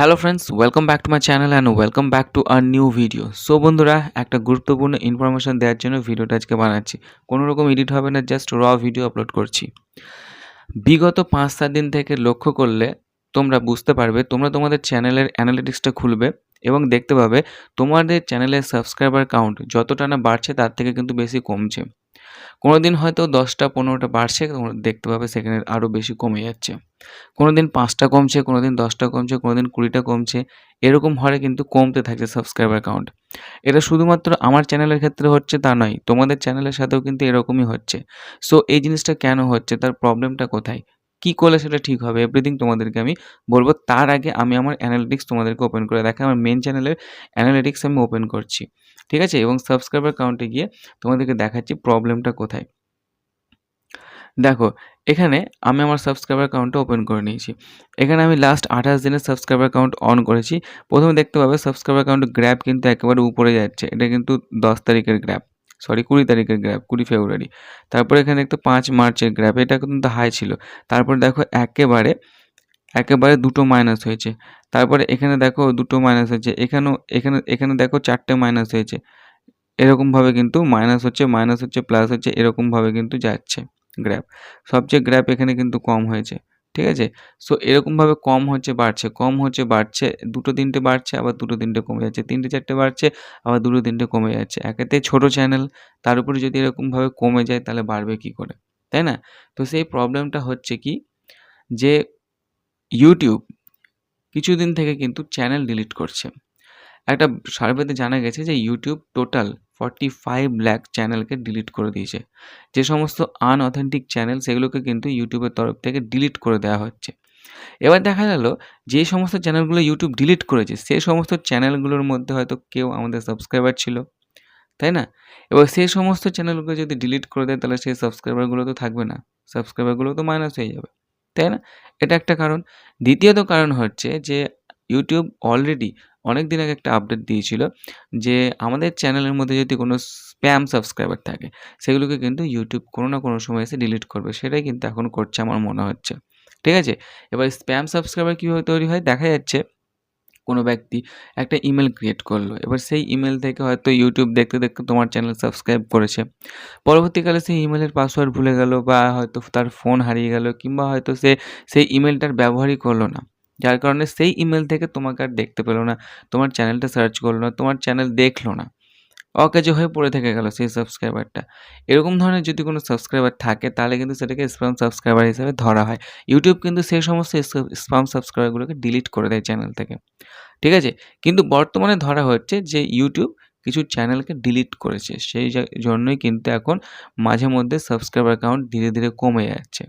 Hello friends, welcome back to my channel and welcome back to our new video. So বন্ধুরা, একটা গুরুত্বপূর্ণ information দেওয়ার জন্য ভিডিওটা আজকে বানাচ্ছি। কোনো রকম এডিট হবে না, জাস্ট র ভিডিও আপলোড করছি। বিগত 5-7 দিন থেকে লক্ষ্য করলে তোমরা বুঝতে পারবে, তোমরা তোমাদের চ্যানেলের অ্যানালিটিক্সটা খুলবে এবং দেখতে পাবে তোমাদের চ্যানেলের সাবস্ক্রাইবার কাউন্ট যতটা না বাড়ছে তার থেকে কিন্তু বেশি কমছে। কোনোদিন হয়তো 10টা 15টা বাড়ছে, তোমরা দেখতে পাবে সেখানে আরও বেশি কমে যাচ্ছে। কোনোদিন 5টা কমছে, কোনোদিন 10টা কমছে, কোনোদিন 20টা কমছে। এরকম হারে কিন্তু কমতে থাকছে সাবস্ক্রাইবার কাউন্ট। এটা শুধুমাত্র আমার চ্যানেলের ক্ষেত্রে হচ্ছে তা নয়, তোমাদের চ্যানেলের সাথেও কিন্তু এরকমই হচ্ছে। সো এই জিনিসটা কেন হচ্ছে, তার প্রবলেমটা কোথায়? কী করলে সেটা ঠিক হবে? এভরিথিং তোমাদেরকে আমি বলব। তার আগে আমি আমার অ্যানালিটিক্স তোমাদেরকে ওপেন করে দেখাই। আমার মেইন চ্যানেলের অ্যানালিটিক্স আমি ওপেন করছি। ঠিক আছে? এবং সাবস্ক্রাইবার কাউন্টে গিয়ে তোমাদেরকে দেখাচ্ছি প্রবলেমটা কোথায়। দেখো, এখানে আমি আমার সাবস্ক্রাইবার কাউন্টটা ওপেন করে নিয়েছি। এখানে আমি লাস্ট 28 দিনের সাবস্ক্রাইবার কাউন্ট অন করেছি। প্রথমে দেখতে পাবে সাবস্ক্রাইবার কাউন্ট গ্র্যাব কিন্তু একেবারে উপরে যাচ্ছে। এটা কিন্তু 10 তারিখের গ্র্যাব, সরি 20 তারিখের গ্র্যাব, 20 ফেব্রুয়ারি। তারপরে এখানে দেখতো 5 মার্চের গ্র্যাব, এটা কিন্তু হাই ছিল। তারপরে দেখো একেবারে দুটো মাইনাস হয়েছে। তারপরে এখানে দেখো দুটো মাইনাস হয়েছে। এখানে দেখো 4টে মাইনাস হয়েছে। এরকমভাবে কিন্তু মাইনাস হচ্ছে, প্লাস হচ্ছে, এরকমভাবে কিন্তু যাচ্ছে গ্র্যাফ। সবচেয়ে গ্র্যাফ এখানে কিন্তু কম হয়েছে। ঠিক আছে? সো এরকমভাবে কম হচ্ছে, বাড়ছে, কম হচ্ছে, বাড়ছে। 2-3টে বাড়ছে, আবার 2-3টে কমে যাচ্ছে। 3টে-4টে বাড়ছে, আবার 2-3টে কমে যাচ্ছে। একেতে ছোট চ্যানেল, তার উপরে যদি এরকমভাবে কমে যায় তাহলে বাড়বে কী করে? তাই না? তো সেই প্রবলেমটা হচ্ছে কি, যে ইউটিউব কিছুদিন থেকে কিন্তু চ্যানেল ডিলিট করছে। একটা সার্ভেতে জানা গেছে যে ইউটিউব টোটাল 45 লাখ চ্যানেলকে ডিলিট করে দিয়েছে। যে সমস্ত আনঅথেন্টিক চ্যানেল সেগুলোকে কিন্তু ইউটিউবের তরফ থেকে ডিলিট করে দেওয়া হচ্ছে। এবার দেখা গেল যে সমস্ত চ্যানেলগুলো ইউটিউব ডিলিট করেছে সে সমস্ত চ্যানেলগুলোর মধ্যে হয়তো কেউ আমাদের সাবস্ক্রাইবার ছিল, তাই না? এবার সেই সমস্ত চ্যানেলগুলো যদি ডিলিট করে দেয় তাহলে সেই সাবস্ক্রাইবারগুলো তো থাকবে না। সাবস্ক্রাইবারগুলো তো মাইনাস হয়ে যাবে, তাই না? এটা একটা কারণ। দ্বিতীয়ত কারণ হচ্ছে যে ইউটিউব অলরেডি অনেক দিন আগে একটা আপডেট দিয়েছিল যে আমাদের চ্যানেলের মধ্যে যদি কোনো স্প্যাম সাবস্ক্রাইবার থাকে সেগুলোকে কিন্তু ইউটিউব কোনো না কোনো সময় এসে ডিলিট করবে। সেটাই কিন্তু এখন করছে আমার মনে হচ্ছে। ঠিক আছে? এবার স্প্যাম সাবস্ক্রাইবার কীভাবে তৈরি হয়? দেখা যাচ্ছে কোনো ব্যক্তি একটা ইমেল ক্রিয়েট করলো। এবার সেই ইমেল থেকে হয়তো ইউটিউব দেখতে, দেখতে তোমার চ্যানেল সাবস্ক্রাইব করেছে। পরবর্তীকালে সেই ইমেলের পাসওয়ার্ড ভুলে গেল, বা হয়তো তার ফোন হারিয়ে গেল, কিংবা হয়তো সে সেই ইমেলটার ব্যবহারই করলো না। যার কারণে সেই ইমেল থেকে তোমাকে আর দেখতে পেল না। তোমার চ্যানেলটা সার্চ করলো না, তোমার চ্যানেল দেখলো না। অকেজো হয়ে পড়ে থেকে গেল সেই সাবস্ক্রাইবারটা। এরকম ধরনের যদি কোনো সাবস্ক্রাইবার থাকে তাহলে কিন্তু সেটাকে স্প্যাম সাবস্ক্রাইবার হিসেবে ধরা হয়। ইউটিউব কিন্তু সেই সমস্ত স্প্যাম সাবস্ক্রাইবারগুলোকে ডিলিট করে দেয় চ্যানেল থেকে। ঠিক আছে? কিন্তু বর্তমানে ধরা হচ্ছে যে ইউটিউব কিছু চ্যানেলকে ডিলিট করেছে। সেই জন্যই কিন্তু এখন মাঝে মধ্যে সাবস্ক্রাইবার কাউন্ট ধীরে, ধীরে কমে যাচ্ছে।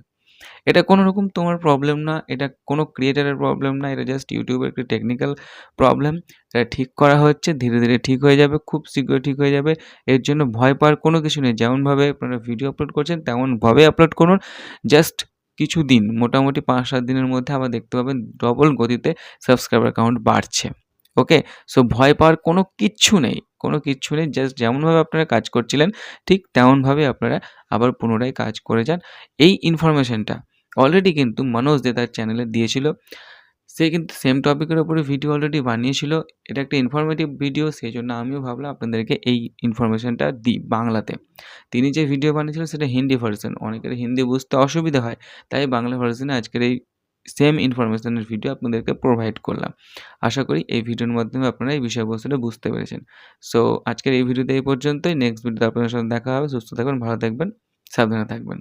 এটা কোনো রকম তোমার প্রবলেম না, এটা কোনো ক্রিয়েটরের প্রবলেম না, এটা জাস্ট ইউটিউবের একটি টেকনিক্যাল প্রবলেম। এটা ঠিক করা হচ্ছে, ধীরে, ধীরে ঠিক হয়ে যাবে, খুব শীঘ্রই ঠিক হয়ে যাবে। এর জন্য ভয় পাওয়ার কোনো কিছু নেই। যেমনভাবে আপনারা ভিডিও আপলোড করছেন তেমনভাবে আপলোড করুন। জাস্ট কিছুদিন, মোটামুটি 5-7 দিনের মধ্যে আবার দেখতে পাবেন ডবল গতিতে সাবস্ক্রাইবার কাউন্ট বাড়ছে। ওকে? সো ভয় পাওয়ার কোনো কিচ্ছু নেই, কোনো কিচ্ছু নেই। জাস্ট যেমনভাবে আপনারা কাজ করছিলেন ঠিক তেমনভাবে আপনারা আবার পুনরায় কাজ করে যান। এই ইনফরমেশনটা অলরেডি কিন্তু মনোজ দে তার চ্যানেলে দিয়েছিল। সে কিন্তু সেম টপিকের উপরে ভিডিও অলরেডি বানিয়েছিল। এটা একটা ইনফরমেটিভ ভিডিও, সেজন্য আমিও ভাবলাম আপনাদেরকে এই ইনফরমেশনটা দিই বাংলাতে। তিনি যে ভিডিও বানিয়েছিলেন সেটা হিন্দি ভার্সন। অনেকের হিন্দি বুঝতে অসুবিধা হয়। তাই বাংলা ভার্সনে আজকের এই সেম ইনফরমেশনের ভিডিও আপনাদেরকে প্রোভাইড করলাম। আশা করি এই ভিডিওর মাধ্যমে আপনারা এই বিষয়বস্তুটা বুঝতে পেরেছেন। সো আজকের এই ভিডিওতে এই পর্যন্তই। নেক্সট ভিডিওতে আপনাদের সাথে দেখা হবে। সুস্থ থাকবেন, ভালো থাকবেন, সাবধানে থাকবেন।